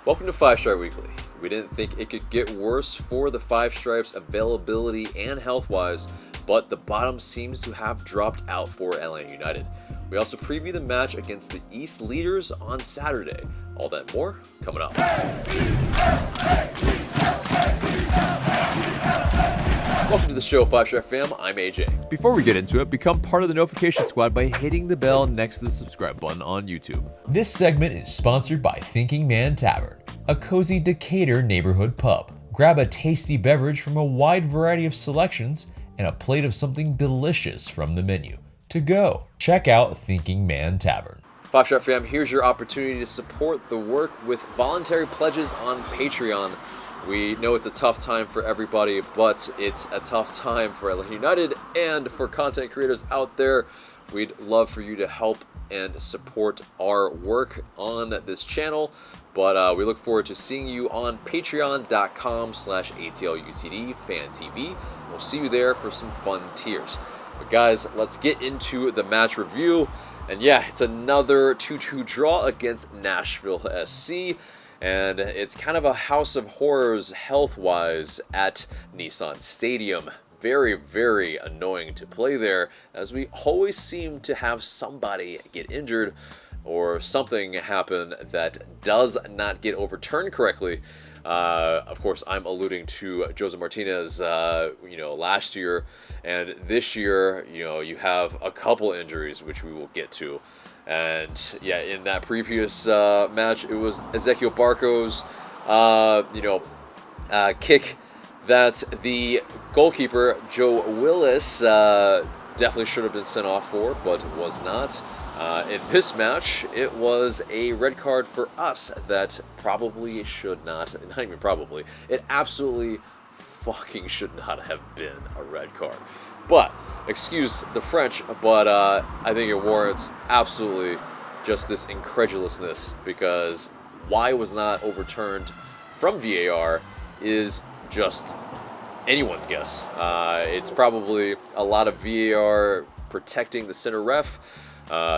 Welcome to 5 Stripe Weekly. We didn't think it could get worse for the Five Stripes availability and health-wise, but the bottom seems to have dropped out for Atlanta United. We also preview the match against the East leaders on Saturday. All that and more coming up. Welcome to the show, 5 Stripe fam. I'm AJ. Before we get into it, become part of the notification squad by hitting the bell next to the subscribe button on YouTube. This segment is sponsored by Thinking Man Tavern, a cozy Decatur neighborhood pub. Grab a tasty beverage from a wide variety of selections and a plate of something delicious from the menu. To go, check out Thinking Man Tavern. 5 Stripe fam, here's your opportunity to support the work with voluntary pledges on Patreon. We know it's a tough time for everybody, but it's a tough time for Atlanta United and for content creators out there. We'd love for you to help and support our work on this channel, but we look forward to seeing you on patreon.com/Atl Utd Fan TV. We'll see you there for some fun tiers. But guys, let's get into the match review. And yeah, it's another 2-2 draw against Nashville SC. And it's kind of a house of horrors health-wise at Nissan Stadium. Very, very annoying to play there, as we always seem to have somebody get injured or something happen that does not get overturned correctly. Of course, I'm alluding to Jose Martinez, last year, and this year, you have a couple injuries, which we will get to. And yeah, in that previous match, it was Ezequiel Barco's, kick that the goalkeeper, Joe Willis, definitely should have been sent off for, but was not. In this match, it was a red card for us that probably should not even probably, it absolutely fucking should not have been a red card. But, excuse the French, but I think it warrants absolutely just this incredulousness, because why it was not overturned from VAR is just anyone's guess. It's probably a lot of VAR protecting the center ref.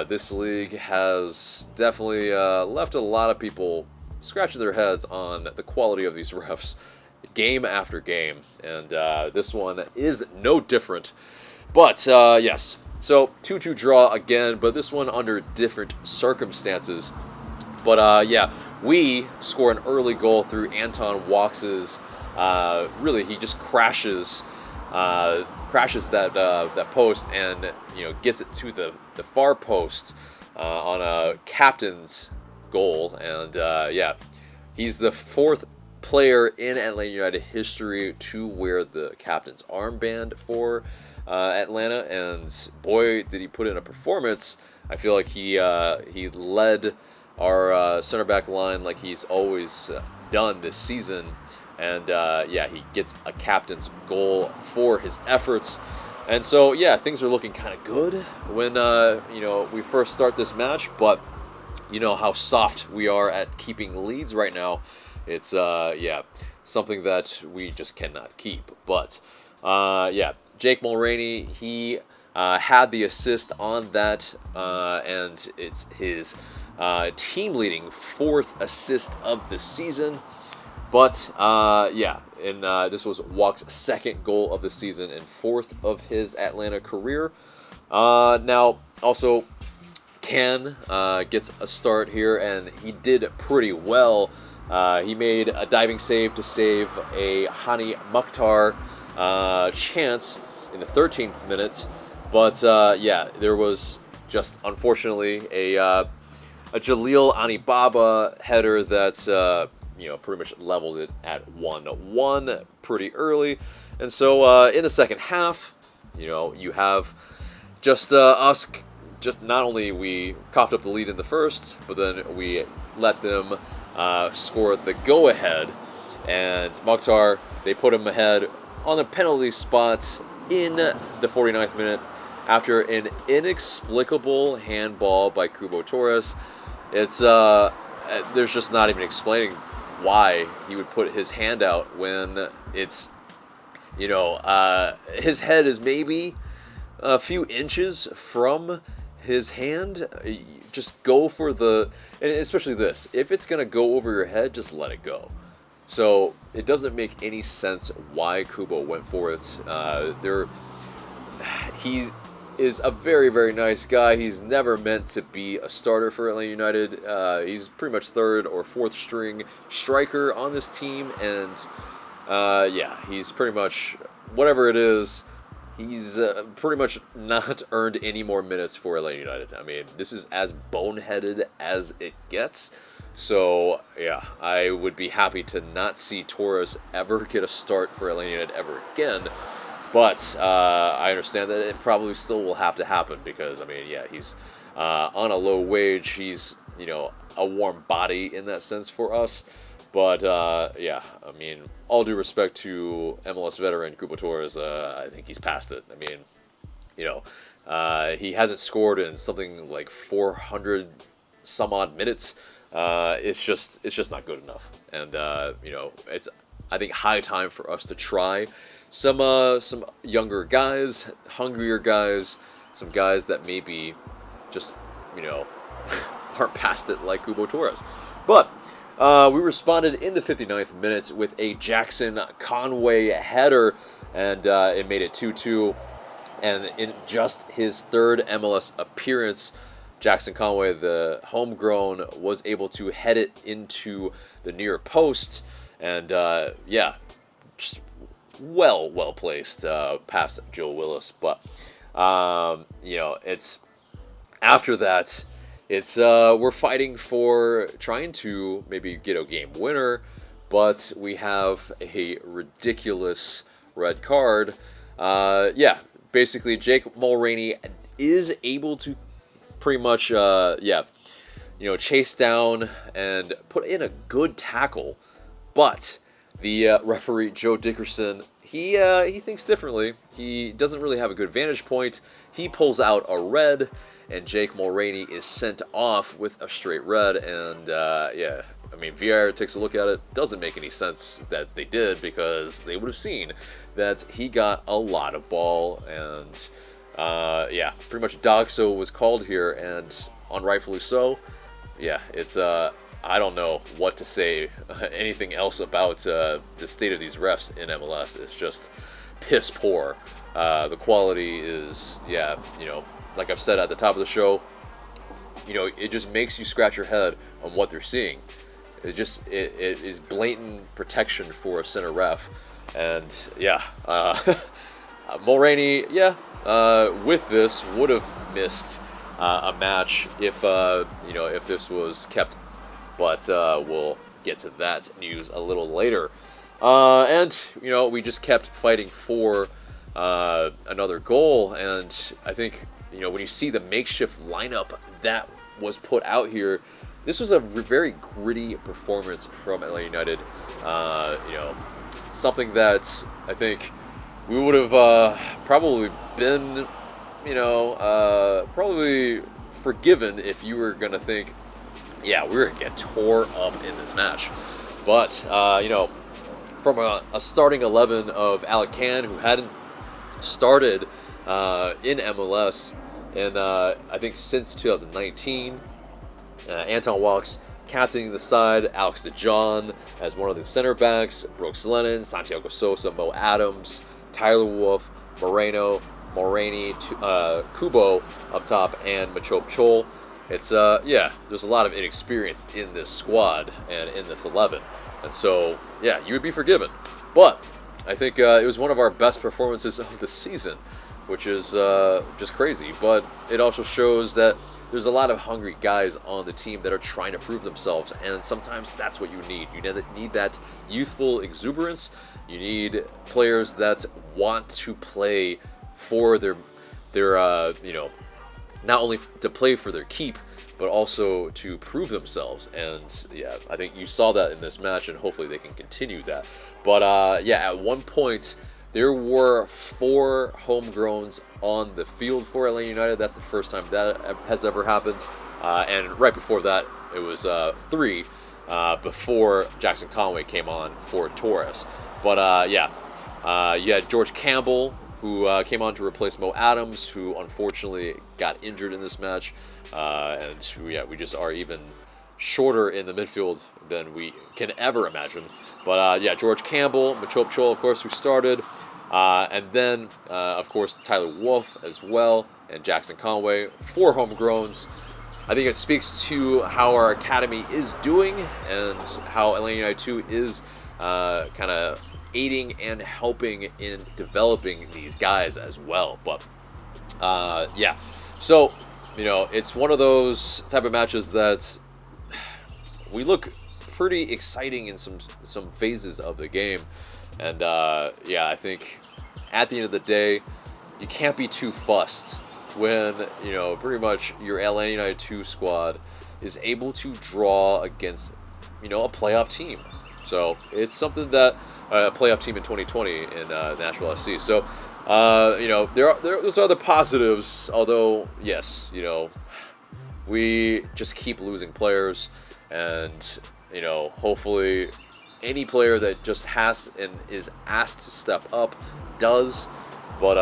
This league has definitely left a lot of people scratching their heads on the quality of these refs game after game, and this one is no different. But yes, so 2-2 draw again, but this one under different circumstances. But yeah, we score an early goal through Anton Walks's. Really, he just crashes that post and gets it to the far post on a captain's goal, and yeah, he's the fourth player in Atlanta United history to wear the captain's armband for Atlanta, and boy, did he put in a performance. I feel like he led our center back line like he's always done this season, and yeah, he gets a captain's goal for his efforts. And so yeah, things are looking kind of good when we first start this match, but you know how soft we are at keeping leads right now. It's yeah, something that we just cannot keep. But yeah, Jake Mulroney, he had the assist on that, and it's his team leading 4th assist of the season. But yeah, and this was Walk's 2nd goal of the season and 4th of his Atlanta career. Now also Ken gets a start here, and he did pretty well. He made a diving save to save a Hani Mukhtar chance in the 13th minute. But yeah, there was just unfortunately a Jalil Anibaba header that pretty much leveled it at 1-1 pretty early. And so in the second half, you have just us. Just not only we coughed up the lead in the first, but then we let them score the go-ahead, and Mukhtar, they put him ahead on the penalty spot in the 49th minute after an inexplicable handball by Kubo Torres. It's there's just not even explaining why he would put his hand out when it's his head is maybe a few inches from his hand. just go for and especially this. If it's going to go over your head, just let it go. So it doesn't make any sense why Kubo went for it. He is a very, very nice guy. He's never meant to be a starter for Atlanta United. He's pretty much third or fourth string striker on this team. And yeah, he's pretty much, whatever it is, he's pretty much not earned any more minutes for Atlanta United. I mean, this is as boneheaded as it gets. So, yeah, I would be happy to not see Torres ever get a start for Atlanta United ever again. But I understand that it probably still will have to happen because, I mean, yeah, he's on a low wage. He's, you know, a warm body in that sense for us. But, yeah, I mean, all due respect to MLS veteran Kubo Torres, I think he's past it. I mean, you know, he hasn't scored in something like 400 some odd minutes. It's just not good enough. And, you know, it's, I think, high time for us to try some younger guys, hungrier guys, some guys that maybe just, you know, aren't past it like Kubo Torres. But we responded in the 59th minute with a Jackson Conway header, and it made it 2-2. And in just his third MLS appearance, Jackson Conway, the homegrown, was able to head it into the near post. And yeah, just well placed past Joe Willis. But you know, it's after that, it's we're fighting for trying to maybe get a game winner, but we have a ridiculous red card. Yeah, basically Jake Mulroney is able to pretty much yeah, you know, chase down and put in a good tackle, but the referee Joe Dickerson, he thinks differently. He doesn't really have a good vantage point. He pulls out a red, and Jake Mulroney is sent off with a straight red. And yeah, I mean, VAR takes a look at it. Doesn't make any sense that they did, because they would have seen that he got a lot of ball. And yeah, pretty much Dogso was called here, and unrightfully so. Yeah, it's I don't know what to say, anything else about the state of these refs in MLS. It's just piss poor. The quality is, yeah, you know, like I've said at the top of the show, you know, it just makes you scratch your head on what they're seeing. It is blatant protection for a center ref. And yeah, Mulroney, yeah, with this would have missed a match if you know, if this was kept. But we'll get to that news a little later. And you know, we just kept fighting for another goal. And I think, you know, when you see the makeshift lineup that was put out here, this was a very gritty performance from Atlanta United. You know, something that I think we would have probably been, you know, probably forgiven if you were going to think, yeah, we're going to get tore up in this match. But, you know, from a starting 11 of Atl Utd, who hadn't started in MLS in, I think, since 2019, Anton Walks captaining the side, Alex DeJohn as one of the center backs, Brooks Lennon, Santiago Sosa, Mo Adams, Tyler Wolff, Moreno, Mulroney, Kubo up top, and Machop Chol. It's, yeah, there's a lot of inexperience in this squad and in this 11. And so, yeah, you would be forgiven. But I think it was one of our best performances of the season, which is just crazy. But it also shows that there's a lot of hungry guys on the team that are trying to prove themselves. And sometimes that's what you need. You need that youthful exuberance. You need players that want to play for their you know, not only to play for their keep, but also to prove themselves. And yeah, I think you saw that in this match, and hopefully they can continue that. But yeah, at one point there were 4 homegrowns on the field for Atlanta United. That's the first time that has ever happened. And right before that, it was 3 before Jackson Conway came on for Torres. But yeah, you had George Campbell, who came on to replace Mo Adams, who unfortunately got injured in this match, and who, we just are even shorter in the midfield than we can ever imagine. But George Campbell, Machop Chol, of course, who started, and then of course Tyler Wolff as well, and Jackson Conway, 4 homegrowns. I think it speaks to how our academy is doing and how Atlanta United 2 is kind of aiding and helping in developing these guys as well. But so it's one of those type of matches that we look pretty exciting in some phases of the game, and I think at the end of the day, you can't be too fussed when pretty much your Atlanta United 2 squad is able to draw against a playoff team. So it's something that a playoff team in 2020 in Nashville SC. So those are the positives. Although yes, we just keep losing players, and hopefully any player that just has and is asked to step up does. But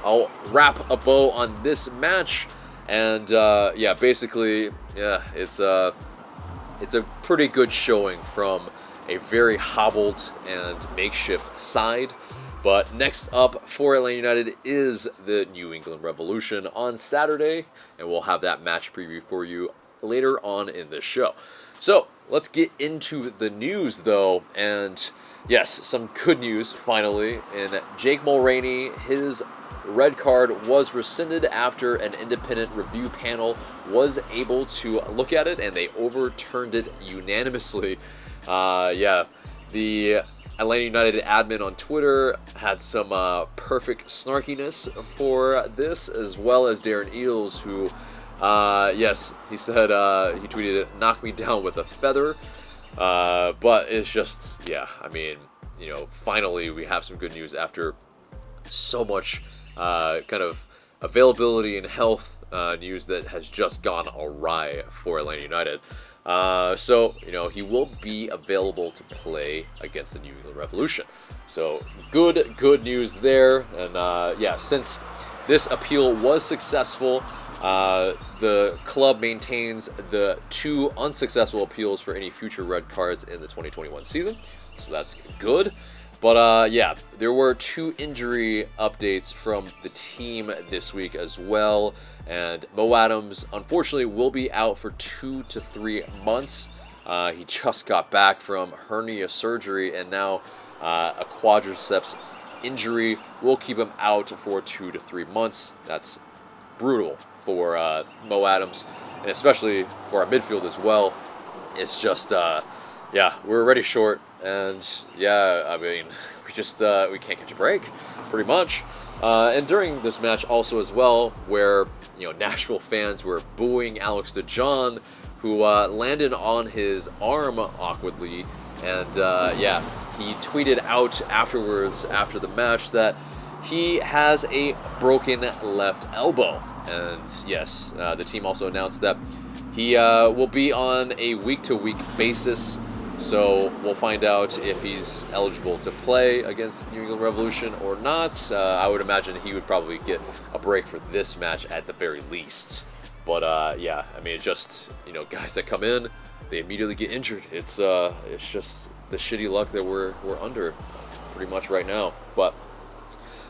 I'll wrap a bow on this match, and basically it's a pretty good showing from a very hobbled and makeshift side. But next up for Atlanta United is the New England Revolution on Saturday, and we'll have that match preview for you later on in the show. So let's get into the news, though, and yes, some good news finally. In Jake Mulroney, his red card was rescinded after an independent review panel was able to look at it, and they overturned it unanimously. The Atlanta United admin on Twitter had some perfect snarkiness for this, as well as Darren Eales, who, he said, he tweeted, "Knock me down with a feather." But it's just, finally we have some good news after so much kind of availability and health news that has just gone awry for Atlanta United. He will be available to play against the New England Revolution. So good news there. And since this appeal was successful, the club maintains the 2 unsuccessful appeals for any future red cards in the 2021 season. So that's good. But there were 2 injury updates from the team this week as well. And Mo Adams, unfortunately, will be out for 2 to 3 months. He just got back from hernia surgery, and now a quadriceps injury will keep him out for 2 to 3 months. That's brutal for Mo Adams, and especially for our midfield as well. It's just, we're already short. And we can't catch a break, pretty much. And during this match also as well, where Nashville fans were booing Alex Taejon, who landed on his arm awkwardly, and he tweeted out afterwards after the match that he has a broken left elbow. And yes, the team also announced that he will be on a week-to-week basis. So we'll find out if he's eligible to play against New England Revolution or not. I would imagine he would probably get a break for this match at the very least. But guys that come in, they immediately get injured. It's just the shitty luck that we're under pretty much right now. But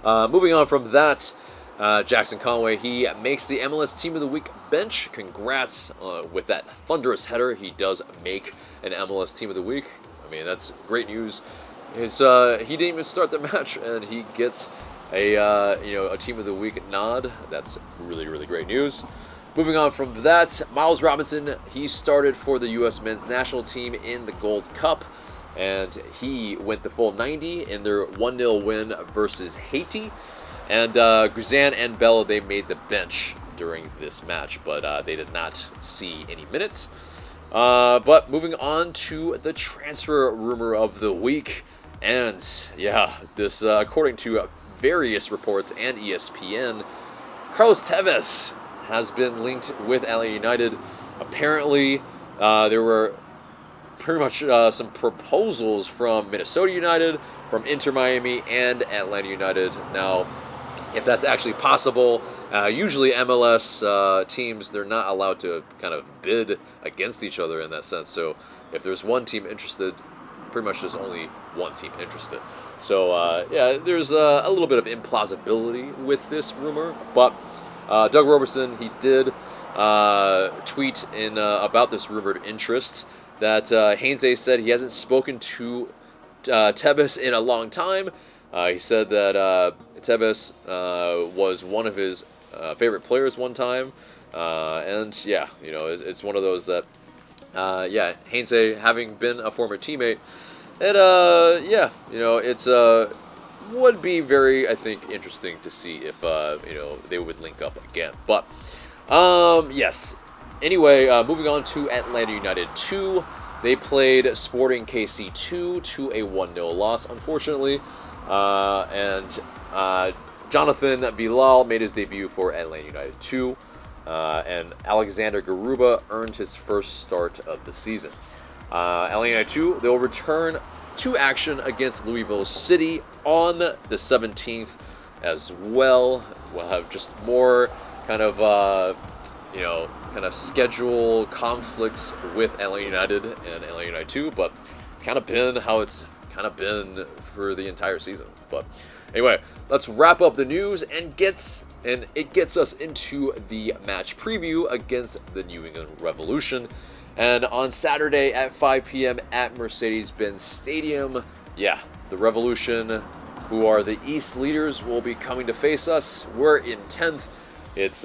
moving on from that, Jackson Conway, he makes the MLS Team of the Week bench. Congrats with that thunderous header. He does make an MLS Team of the Week. I mean, that's great news. He didn't even start the match, and he gets a Team of the Week nod. That's really, really great news. Moving on from that, Miles Robinson, he started for the U.S. men's national team in the Gold Cup, and he went the full 90 in their 1-0 win versus Haiti. And Guzan and Bell, they made the bench during this match, but they did not see any minutes. But moving on to the transfer rumor of the week. And this, according to various reports and ESPN, Carlos Tevez has been linked with Atl Utd. Apparently, there were pretty much some proposals from Minnesota United, from Inter Miami, and Atlanta United. Now, if that's actually possible, usually MLS teams, they're not allowed to kind of bid against each other in that sense. So if there's one team interested, pretty much there's only one team interested. So yeah, there's a little bit of implausibility with this rumor. But Doug Roberson, he did tweet in about this rumored interest that Heinze said he hasn't spoken to Tevez in a long time. He said that Tevez was one of his favorite players one time, and yeah, you know, it's one of those that, yeah, Heinze having been a former teammate, it yeah, you know, it's would be very, I think, interesting to see if you know, they would link up again. But yes. Anyway, moving on to Atlanta United 2. They played Sporting KC 2 to a 1-0 loss, unfortunately. And Jonathan Bilal made his debut for Atlanta United 2. And Alexander Garuba earned his first start of the season. Atlanta United 2, they'll return to action against Louisville City on the 17th as well. We'll have just more kind of, you know, kind of schedule conflicts with Atlanta United and Atlanta United 2, but it's kind of been how it's kind of been for the entire season. But anyway, let's wrap up the news and it gets us into the match preview against the New England Revolution. And on Saturday at 5 p.m. at Mercedes-Benz Stadium, yeah, the Revolution, who are the East leaders, will be coming to face us. We're in 10th. It's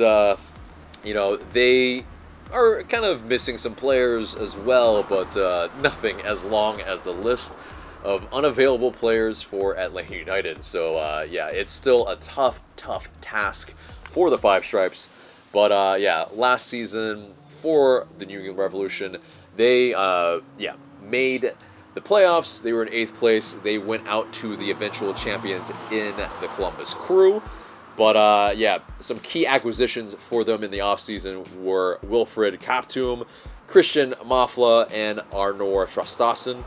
you know, they are kind of missing some players as well, but nothing as long as the list of unavailable players for Atlanta United. So yeah, it's still a tough task for the Five Stripes. But yeah, last season for the New England Revolution, they yeah, made the playoffs. They were in 8th place. They went out to the eventual champions in the Columbus Crew. But yeah, some key acquisitions for them in the offseason were Wilfred Kaptum, Christian Mafla, and Arnor Trastassen.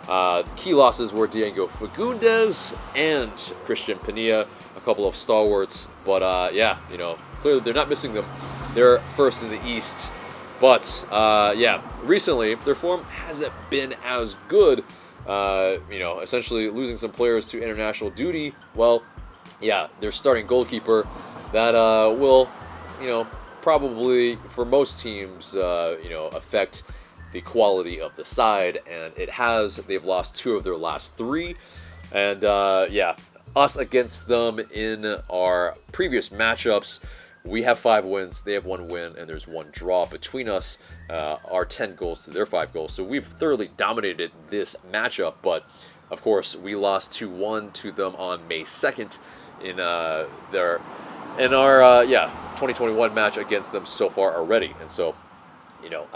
The key losses were Diego Fagundes and Christian Pania, a couple of stalwarts. But yeah, you know, clearly they're not missing them. They're first in the East. But yeah, recently their form hasn't been as good. You know, essentially losing some players to international duty. Well, yeah, their starting goalkeeper that will, you know, probably for most teams, you know, affect the quality of the side, and it has. They've lost 2 of their last 3, and yeah, us against them in our previous matchups, we have 5 wins, they have 1 win, and there's 1 draw between us. Our 10 goals to their 5 goals, so we've thoroughly dominated this matchup. But of course, we lost 2-1 to them on May 2nd in our yeah, 2021 match against them so far already. And so, you know,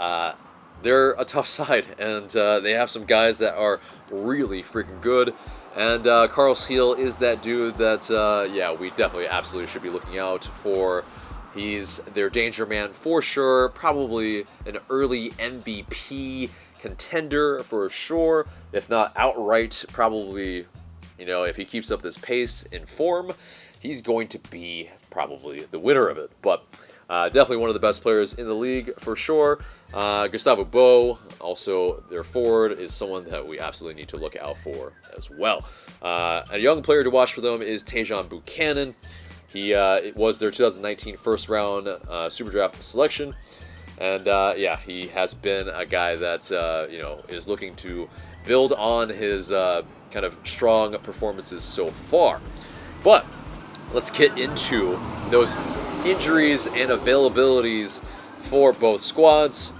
they're a tough side, and they have some guys that are really freaking good. And Carlos Heel is that dude that, yeah, we definitely absolutely should be looking out for. He's their danger man for sure, probably an early MVP contender for sure, if not outright. Probably, you know, if he keeps up this pace in form, he's going to be probably the winner of it. But definitely one of the best players in the league for sure. Gustavo Bo, also their forward, is someone that we absolutely need to look out for as well. A young player to watch for them is Taejon Buchanan. He was their 2019 first round Super Draft selection. And yeah, he has been a guy that, you know, is looking to build on his kind of strong performances so far. But let's get into those injuries and availabilities for both squads.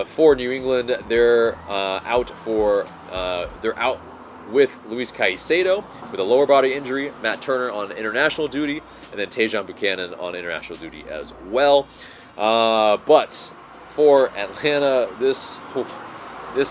For New England, they're out with Luis Caicedo with a lower body injury, Matt Turner on international duty, and then Taejon Buchanan on international duty as well. But for Atlanta, this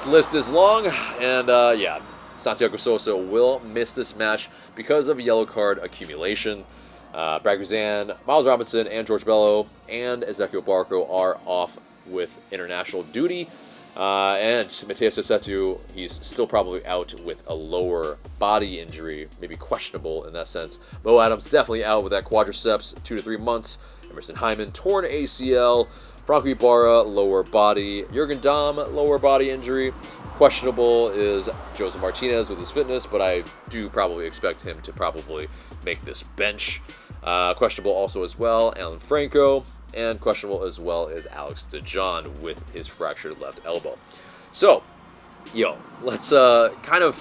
list is long, and yeah, Santiago Sosa will miss this match because of yellow card accumulation. Brad Guzan, Miles Robinson, and George Bello, and Ezequiel Barco are off with international duty. And Mateus Sesetu, he's still probably out with a lower body injury, maybe questionable in that sense. Mo Adams definitely out with that quadriceps, 2 to 3 months. Emerson Hyman, torn ACL. Franco Ibarra, lower body. Jurgen Damm, lower body injury. Questionable is Jose Martinez with his fitness, but I do probably expect him to probably make this bench. Questionable also as well, Alan Franco. And questionable as well is Alex Taejon with his fractured left elbow. So, let's kind of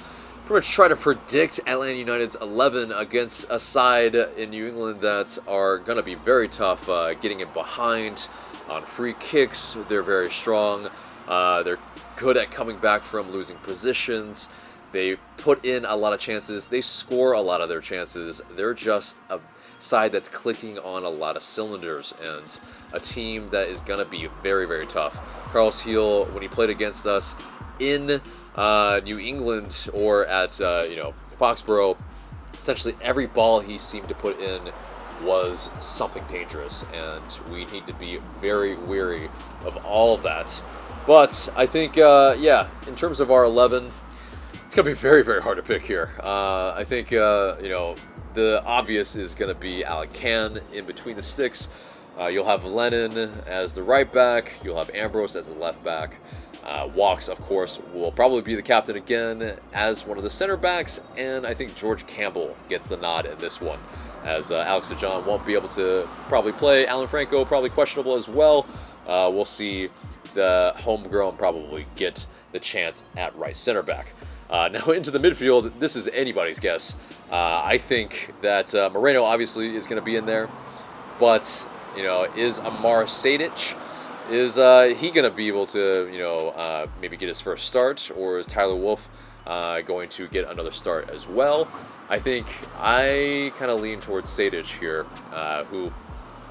pretty much try to predict Atlanta United's 11 against a side in New England that are going to be very tough getting it behind on free kicks. They're very strong. They're good at coming back from losing positions. They put in a lot of chances. They score a lot of their chances. They're just a side that's clicking on a lot of cylinders and a team that is going to be very, very tough. Carlos Heel, when he played against us in New England or at Foxborough, essentially every ball he seemed to put in was something dangerous, and we need to be very wary of all of that. But I think, in terms of our 11, it's going to be very, very hard to pick here. I think, the obvious is going to be Alec Can in between the sticks. You'll have Lennon as the right back. You'll have Ambrose as the left back. Walks, of course, will probably be the captain again as one of the center backs. And I think George Campbell gets the nod in this one, as Alex Taejon won't be able to probably play. Alan Franco probably questionable as well. We'll see the homegrown probably get the chance at right center back. Now into the midfield, this is anybody's guess. I think that Moreno obviously is going to be in there, but is Amar Sejdic, is he going to be able to maybe get his first start, or is Tyler Wolff going to get another start as well? I think I kind of lean towards Sejdic here, who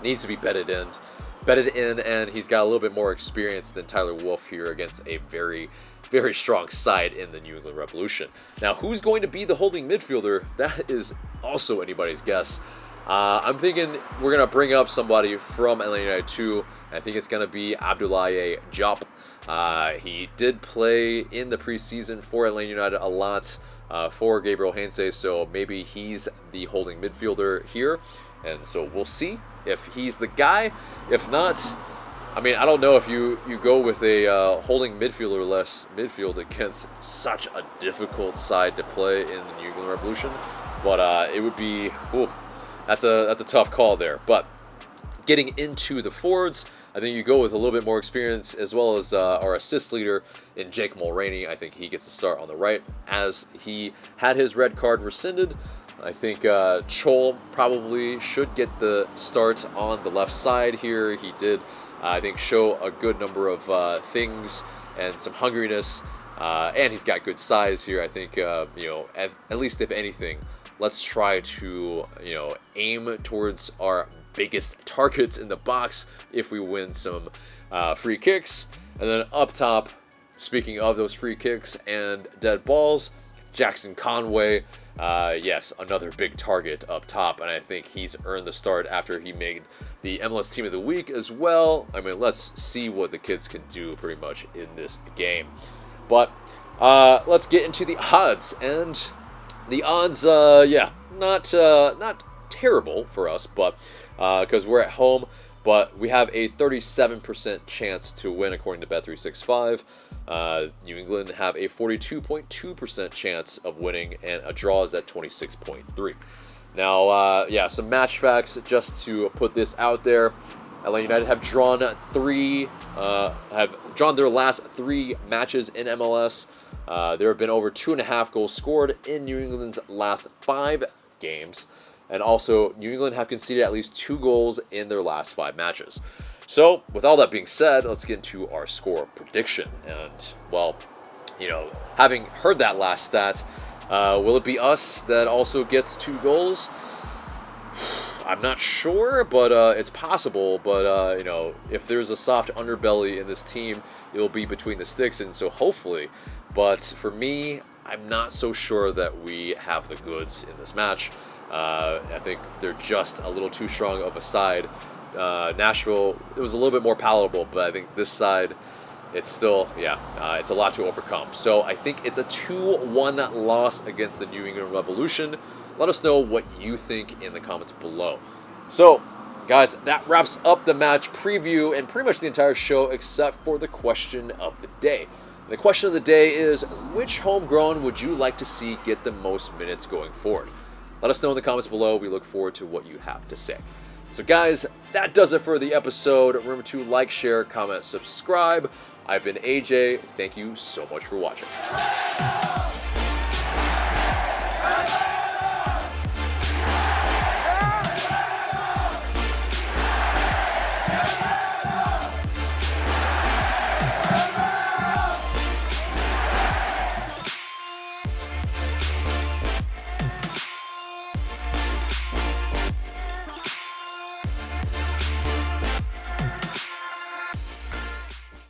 needs to be bedded in, and he's got a little bit more experience than Tyler Wolff here against a very, very strong side in the New England Revolution. Now, who's going to be the holding midfielder? That is also anybody's guess. I'm thinking we're going to bring up somebody from Atlanta United 2. I think it's going to be Abdoulaye Diop. He did play in the preseason for Atlanta United a lot for Gabriel Heinze, so maybe he's the holding midfielder here. And so we'll see if he's the guy. If not, I mean, I don't know if you go with a holding midfielder-less midfield against such a difficult side to play in the New England Revolution. But it would be, that's a tough call there. But getting into the forwards, I think you go with a little bit more experience, as well as our assist leader in Jake Mulroney. I think he gets to start on the right, as he had his red card rescinded. I think Chol probably should get the start on the left side here. He did, I think, show a good number of things and some hungriness, and he's got good size here. I think, at least if anything, let's try to, aim towards our biggest targets in the box if we win some free kicks. And then up top, speaking of those free kicks and dead balls, Jackson Conway, yes, another big target up top, and I think he's earned the start after he made the MLS Team of the Week as well. I mean, let's see what the kids can do pretty much in this game. But let's get into the odds, and the odds, not terrible for us, but because we're at home, but we have a 37% chance to win according to Bet365. New England have a 42.2% chance of winning, and a draw is at 26.3. Now, some match facts just to put this out there. Atlanta United have drawn their last 3 matches in MLS. There have been over 2.5 goals scored in New England's last 5 games. And also, New England have conceded at least 2 goals in their last 5 matches. So, with all that being said, let's get into our score prediction. And, well, having heard that last stat, will it be us that also gets 2 goals? I'm not sure, but it's possible. But, if there's a soft underbelly in this team, it'll be between the sticks, and so hopefully. But for me, I'm not so sure that we have the goods in this match. I think they're just a little too strong of a side. Nashville, it was a little bit more palatable, but I think this side, it's still, it's a lot to overcome. So I think it's a 2-1 loss against the New England Revolution. Let us know what you think in the comments below. So, guys, that wraps up the match preview and pretty much the entire show except for the question of the day. The question of the day is, which homegrown would you like to see get the most minutes going forward? Let us know in the comments below. We look forward to what you have to say. So guys, that does it for the episode. Remember to like, share, comment, subscribe. I've been AJ. Thank you so much for watching.